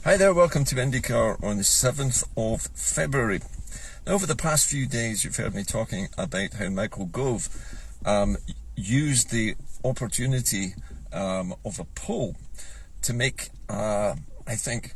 Hi there, welcome to IndyCar on the 7th of February. Now, over the past few days, you've heard me talking about how Michael Gove used the opportunity of a poll to make, I think,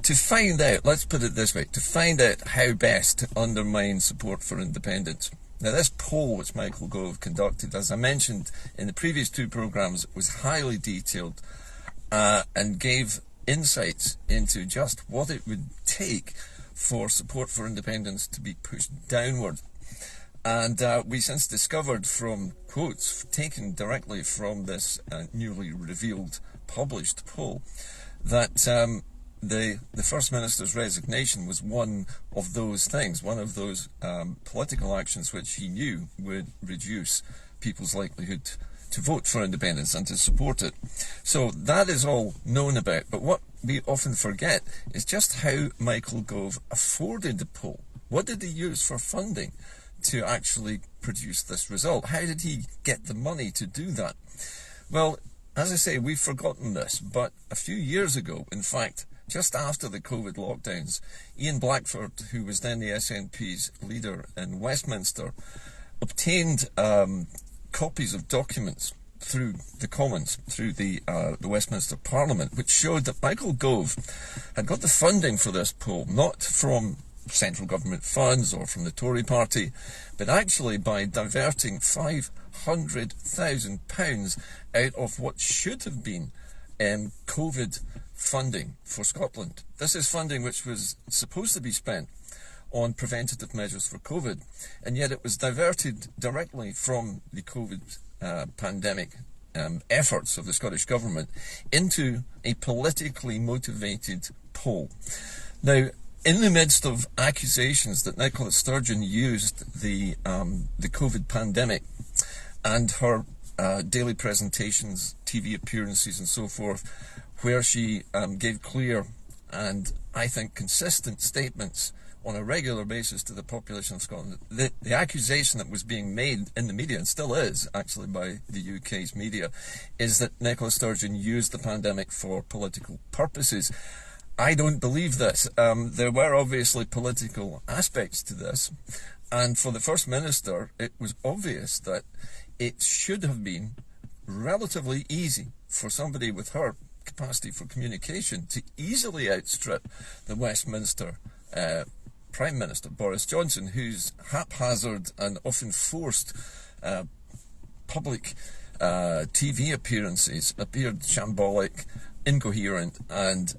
to find out, let's put it this way, to find out how best to undermine support for independence. Now, this poll which Michael Gove conducted, as I mentioned in the previous two programmes, was highly detailed and gave insights into just what it would take for support for independence to be pushed downward. And we since discovered from quotes taken directly from this newly revealed published poll that the First Minister's resignation was one of those things, one of those political actions which he knew would reduce people's likelihood to vote for independence and to support it. So that is all known about, but what we often forget is just how Michael Gove afforded the poll. What did he use for funding to actually produce this result? How did he get the money to do that? Well, as I say, we've forgotten this, but a few years ago, in fact, just after the COVID lockdowns, Ian Blackford, who was then the SNP's leader in Westminster, obtained copies of documents through the Commons, through the Westminster Parliament, which showed that Michael Gove had got the funding for this poll, not from central government funds or from the Tory party, but actually by diverting £500,000 out of what should have been COVID funding for Scotland. This is funding which was supposed to be spent on preventative measures for COVID, and yet it was diverted directly from the COVID pandemic efforts of the Scottish Government into a politically motivated poll. Now, in the midst of accusations that Nicola Sturgeon used the COVID pandemic and her daily presentations, TV appearances and so forth, where she gave clear and, I think, consistent statements on a regular basis to the population of Scotland. The accusation that was being made in the media, and still is actually by the UK's media, is that Nicola Sturgeon used the pandemic for political purposes. I don't believe this. There were obviously political aspects to this, and for the First Minister it was obvious that it should have been relatively easy for somebody with her capacity for communication to easily outstrip the Westminster Prime Minister Boris Johnson, whose haphazard and often forced public TV appearances appeared shambolic, incoherent, and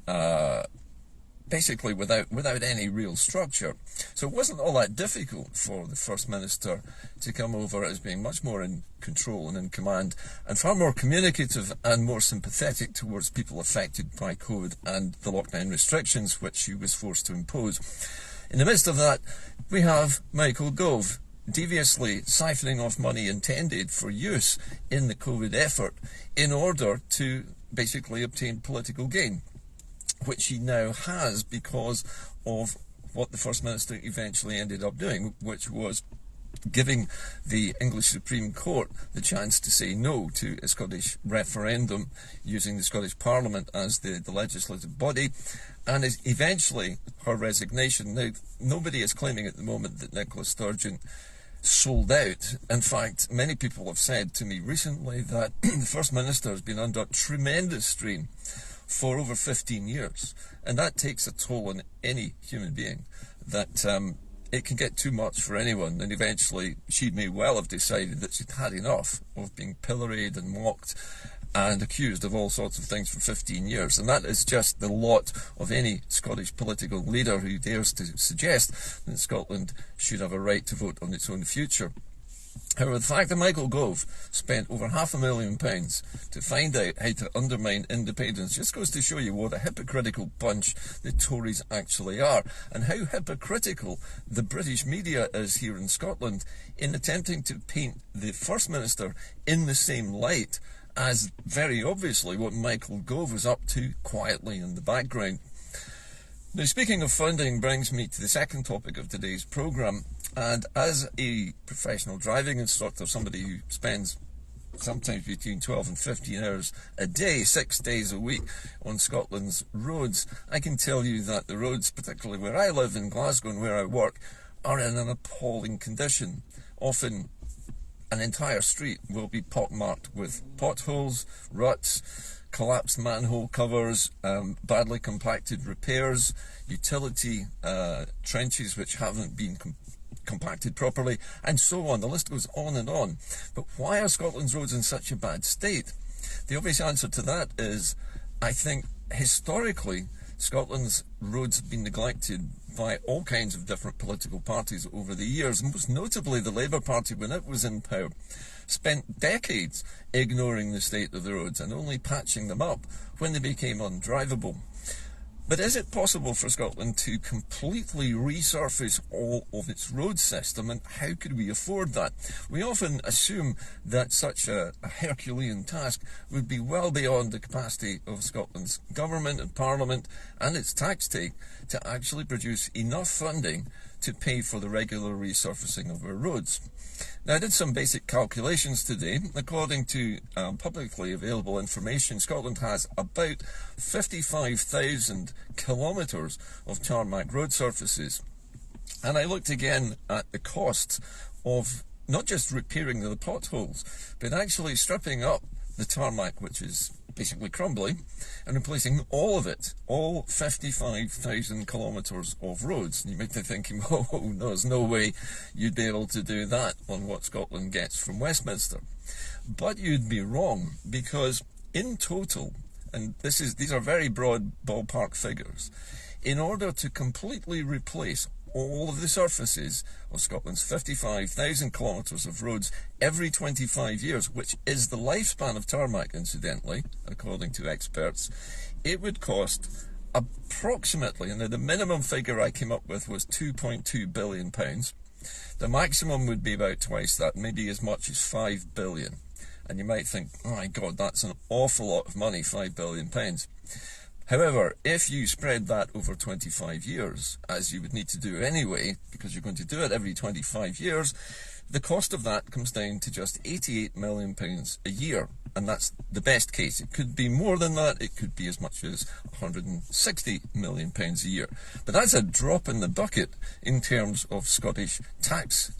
basically without any real structure. So it wasn't all that difficult for the First Minister to come over as being much more in control and in command, and far more communicative and more sympathetic towards people affected by COVID and the lockdown restrictions which she was forced to impose. In the midst of that, we have Michael Gove deviously siphoning off money intended for use in the COVID effort in order to basically obtain political gain, which he now has because of what the First Minister eventually ended up doing, which was giving the English Supreme Court the chance to say no to a Scottish referendum using the Scottish Parliament as the legislative body, and is eventually her resignation. Now, nobody is claiming at the moment that Nicola Sturgeon sold out. In fact, many people have said to me recently that the First Minister has been under tremendous strain for over 15 years, and that takes a toll on any human being, that it can get too much for anyone, and eventually she may well have decided that she'd had enough of being pilloried and mocked and accused of all sorts of things for 15 years. And that is just the lot of any Scottish political leader who dares to suggest that Scotland should have a right to vote on its own future. However, the fact that Michael Gove spent over £500,000 to find out how to undermine independence just goes to show you what a hypocritical bunch the Tories actually are, and how hypocritical the British media is here in Scotland in attempting to paint the First Minister in the same light as very obviously what Michael Gove was up to quietly in the background. Now, speaking of funding brings me to the second topic of today's programme, and as a professional driving instructor, somebody who spends sometimes between 12 and 15 hours a day, 6 days a week on Scotland's roads. I can tell you that the roads, particularly where I live in Glasgow and where I work, are in an appalling condition. Often an entire street will be pockmarked with potholes, ruts, collapsed manhole covers, badly compacted repairs, utility trenches which haven't been compacted properly, and so on. The list goes on and on. But why are Scotland's roads in such a bad state? The obvious answer to that is, I think, historically, Scotland's roads have been neglected by all kinds of different political parties over the years. Most notably, the Labour Party, when it was in power, spent decades ignoring the state of the roads and only patching them up when they became undrivable. But is it possible for Scotland to completely resurface all of its road system, and how could we afford that? We often assume that such a Herculean task would be well beyond the capacity of Scotland's government and parliament and its tax take to actually produce enough funding to pay for the regular resurfacing of our roads. Now, I did some basic calculations today. According to publicly available information, Scotland has about 55,000 kilometres of tarmac road surfaces. And I looked again at the costs of not just repairing the potholes, but actually stripping up the tarmac, which is basically crumbly, and replacing all of it, all 55,000 kilometres of roads. And you might be thinking, oh no, there's no way you'd be able to do that on what Scotland gets from Westminster. But you'd be wrong, because in total, and these are very broad ballpark figures, in order to completely replace all of the surfaces of Scotland's 55,000 kilometres of roads every 25 years, which is the lifespan of tarmac, incidentally, according to experts, it would cost approximately, and the minimum figure I came up with was £2.2 billion. The maximum would be about twice that, maybe as much as £5 billion. And you might think, oh my God, that's an awful lot of money, £5 billion. However, if you spread that over 25 years, as you would need to do anyway, because you're going to do it every 25 years, the cost of that comes down to just £88 million a year. And that's the best case. It could be more than that. It could be as much as £160 million a year. But that's a drop in the bucket in terms of Scottish tax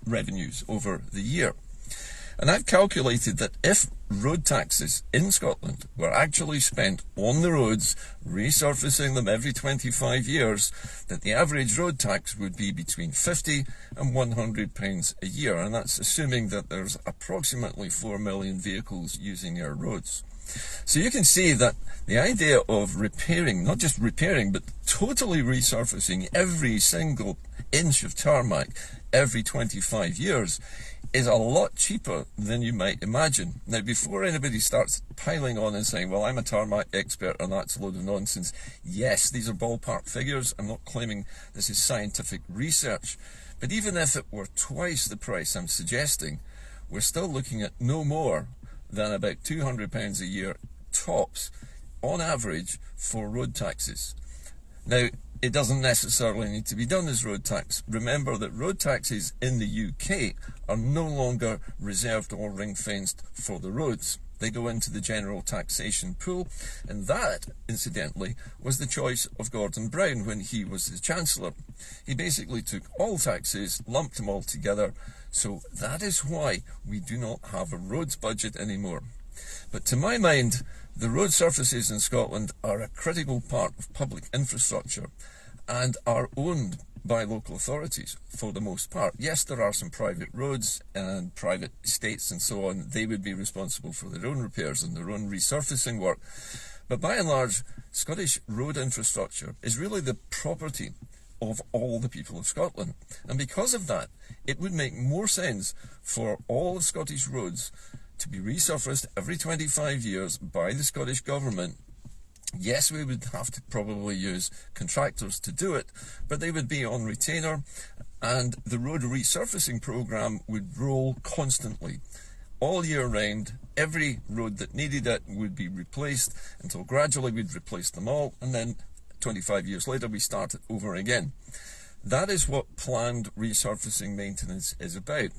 revenues over the year. And I've calculated that if road taxes in Scotland were actually spent on the roads, resurfacing them every 25 years, that the average road tax would be between £50 and £100 a year. And that's assuming that there's approximately 4 million vehicles using our roads. So you can see that the idea of repairing, not just repairing, but totally resurfacing every single inch of tarmac every 25 years is a lot cheaper than you might imagine. Now, before anybody starts piling on and saying, well, I'm a tarmac expert and that's a load of nonsense, yes, these are ballpark figures. I'm not claiming this is scientific research. But even if it were twice the price I'm suggesting, we're still looking at no more than about £200 a year tops on average for road taxes. Now, it doesn't necessarily need to be done as road tax. Remember that road taxes in the UK are no longer reserved or ring-fenced for the roads. They go into the general taxation pool, and that, incidentally, was the choice of Gordon Brown when he was the Chancellor. He basically took all taxes, lumped them all together, so that is why we do not have a roads budget anymore. But to my mind, the road surfaces in Scotland are a critical part of public infrastructure and are owned by local authorities for the most part. Yes, there are some private roads and private estates and so on. They would be responsible for their own repairs and their own resurfacing work. But by and large, Scottish road infrastructure is really the property of all the people of Scotland. And because of that, it would make more sense for all of Scottish roads to be resurfaced every 25 years by the Scottish Government. Yes, we would have to probably use contractors to do it, but they would be on retainer, and the road resurfacing programme would roll constantly. All year round, every road that needed it would be replaced until gradually we'd replace them all, and then 25 years later we start it over again. That is what planned resurfacing maintenance is about.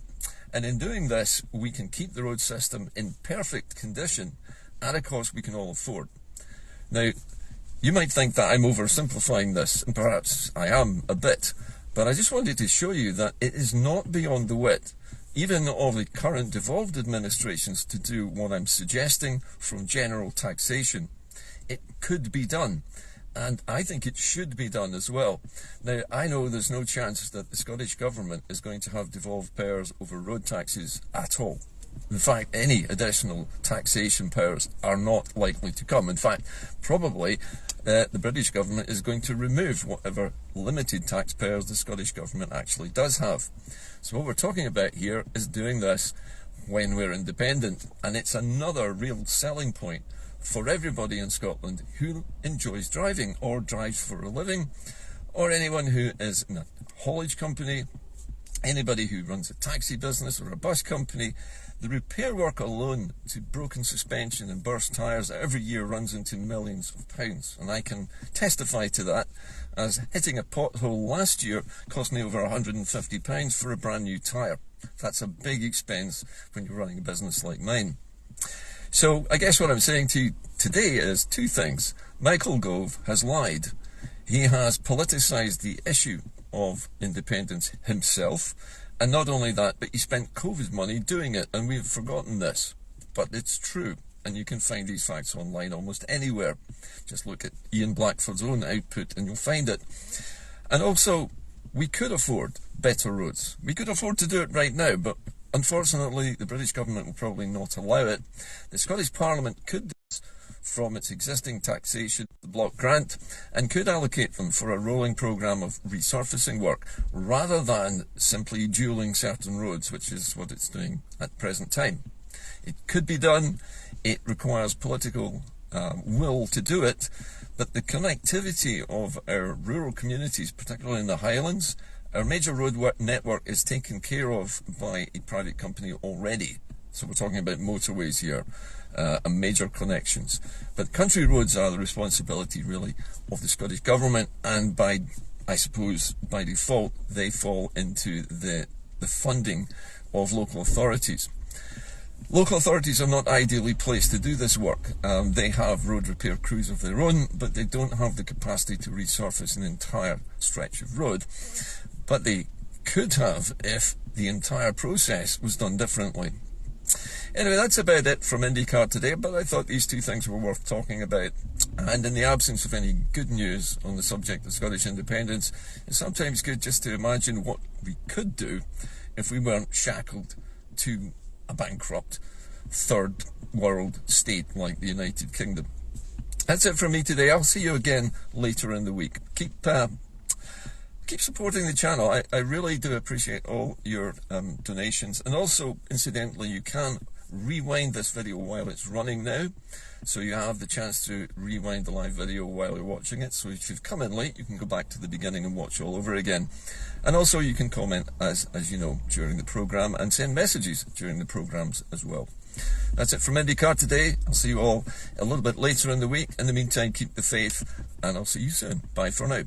And in doing this, we can keep the road system in perfect condition at a cost we can all afford. Now, you might think that I'm oversimplifying this, and perhaps I am a bit, but I just wanted to show you that it is not beyond the wit, even of the current devolved administrations, to do what I'm suggesting from general taxation. It could be done, and I think it should be done as well. Now, I know there's no chance that the Scottish Government is going to have devolved powers over road taxes at all. In fact, any additional taxation powers are not likely to come. In fact, probably the British Government is going to remove whatever limited tax powers the Scottish Government actually does have. So what we're talking about here is doing this when we're independent, and it's another real selling point for everybody in Scotland who enjoys driving or drives for a living, or anyone who is in a haulage company, anybody who runs a taxi business or a bus company. The repair work alone to broken suspension and burst tyres every year runs into millions of pounds, and I can testify to that, as hitting a pothole last year cost me over £150 for a brand new tyre. That's a big expense when you're running a business like mine. So I guess what I'm saying to you today is two things. Michael Gove has lied. He has politicised the issue of independence himself, and not only that, but he spent COVID money doing it, and we've forgotten this. But it's true, and you can find these facts online almost anywhere. Just look at Ian Blackford's own output and you'll find it. And also, we could afford better roads. We could afford to do it right now, but unfortunately the British Government will probably not allow it. The Scottish Parliament could do this from its existing taxation, the block grant, and could allocate them for a rolling programme of resurfacing work, rather than simply dualling certain roads, which is what it's doing at present time. It could be done. It requires political will to do it, but the connectivity of our rural communities, particularly in the Highlands, our major road network is taken care of by a private company already. So we're talking about motorways here, and major connections. But country roads are the responsibility really of the Scottish Government, and I suppose by default they fall into the funding of local authorities. Local authorities are not ideally placed to do this work. They have road repair crews of their own, but they don't have the capacity to resurface an entire stretch of road. But they could have if the entire process was done differently. Anyway, that's about it from IndyCar today, but I thought these two things were worth talking about. And in the absence of any good news on the subject of Scottish independence, it's sometimes good just to imagine what we could do if we weren't shackled to a bankrupt third world state like the United Kingdom. That's it from me today. I'll see you again later in the week. Keep supporting the channel. I really do appreciate all your donations, and also incidentally you can rewind this video while it's running now, so you have the chance to rewind the live video while you're watching it. So if you've come in late, you can go back to the beginning and watch all over again. And also you can comment as you know during the program, and send messages during the programs as well. That's it from IndyCar today. I'll see you all a little bit later in the week. In the meantime, keep the faith, and I'll see you soon. Bye for now.